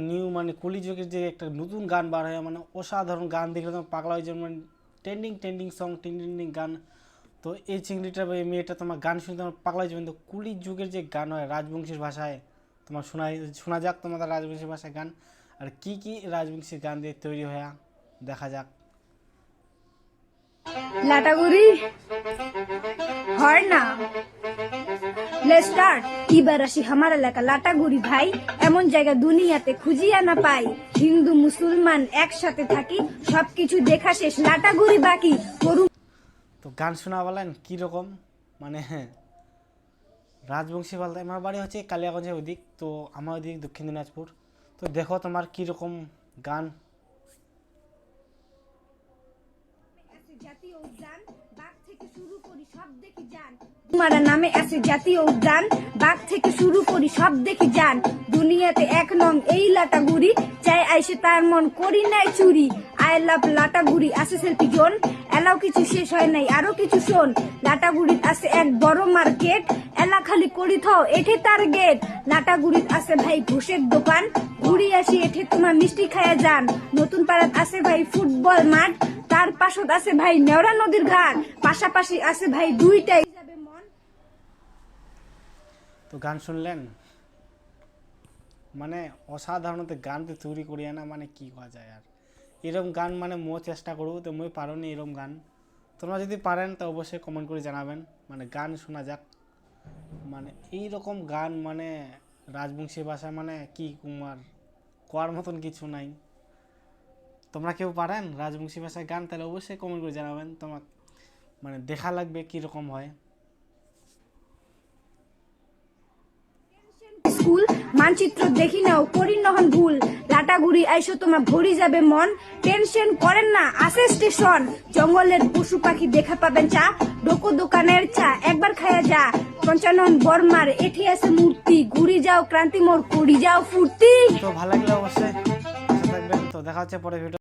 New মানে কলিযুগের যে একটা নতুন গান বার হয় মানে অসাধারণ গান দেখলে তোমার পাগলা হয়ে যাবে মানে ট্রেন্ডিং সং ট্রেন্ডিং গান। তো এই চিংড়িটা বা এই মেয়েটা তোমার গান শুনে তোমার পাগলা হয়ে যাবেন। তো কলিযুগের যে গান হয় রাজবংশীর ভাষায় তোমার শোনা যাক তোমাদের রাজবংশীর ভাষায় গান আর কি কি রাজবংশীর গান দিয়ে তৈরি হয়ে দেখা যাক। লাটাগুড়ি হয় না লেটস স্টার্ট। এবার আসি আমার এলাকা লাটাগুড়ি ভাই, এমন জায়গা দুনিয়াতে খুঁজিয়া না পাই। হিন্দু মুসলমান একসাথে থাকি, সবকিছু দেখা শেষ লাটাগুড়ি বাকি গরু। তো গান শোনা বলেন কীরকম মানে রাজবংশী বলতে আমার বাড়ি হচ্ছে কালিয়াগঞ্জের ওদিক, তো আমার ওদিক দক্ষিণ দিনাজপুর। তো দেখো তোমার কীরকম গান। জাতীয় উদ্যান বাঘ থেকে শুরু করি সব দেখি যান, তোমার নামে আছে জাতীয় উদ্যান বাঘ থেকে শুরু করি সব দেখি যান। দুনিয়াতে এক নং এই লাটাগুড়ি, চাই আইসে তার মন করি নাই চুরি। আই লাভ লাটাগুড়ি আছে সেলফি জোন, এলাও কিছু শেষ হয় নাই আরো কিছু শোন। লাটাগুড়িত আছে এক বড় মার্কেট, এলা খালি করি থাও এঠে তার গেট। লাটাগুড়িত আছে ভাই ঘুষের দোকান, ঘুরি আসি এঠে তোমার মিষ্টি খায়া যান। নতুন পাড়াত আছে ভাই ফুটবল মাঠ, তার পাশত আছে ভাই নেওড়া নদীর ঘাট। পাশাপাশি আছে ভাই দুইটাই যাবে মন। তো গান শুনলেন মানে অসাধারণত গান তো তৈরি করি না মানে কি করা যায় আর এরকম গান মানে মই চেষ্টা করব তো মই পারোনি এরকম গান। তোমরা যদি পারেন তো অবশ্যই কমেন্ট করে জানাবেন মানে গান শোনা যাক মানে এইরকম গান মানে রাজবংশী ভাষা মানে কি কুমার কোয়ার মতন কিছু নাই। তোমরা কেউ পারেন রাজবংশী ভাষায় গান তাহলে অবশ্যই কমেন্ট করে জানাবেন, তোমার মানে দেখা লাগবে কীরকম হয়। স্কুল মানচিত্র দেখি নাও করি নহন ভুল, লাটাগুড়ি আইসো তোমার ভরি যাবে মন। টেনশন করেন না আছে স্টেশন, জঙ্গলের পশু পাখি দেখা পাবেন চা। ডোকো দোকানের চা একবার খায়া যা, পঞ্চানন বর্মার এঠি আছে মূর্তি। ঘুরি যাও ক্রান্তি মোর করি যাও ফুর্তি। তো ভালো লাগলে অবশ্যই পাশে থাকবেন। তো দেখা হচ্ছে পরে ভিডিও।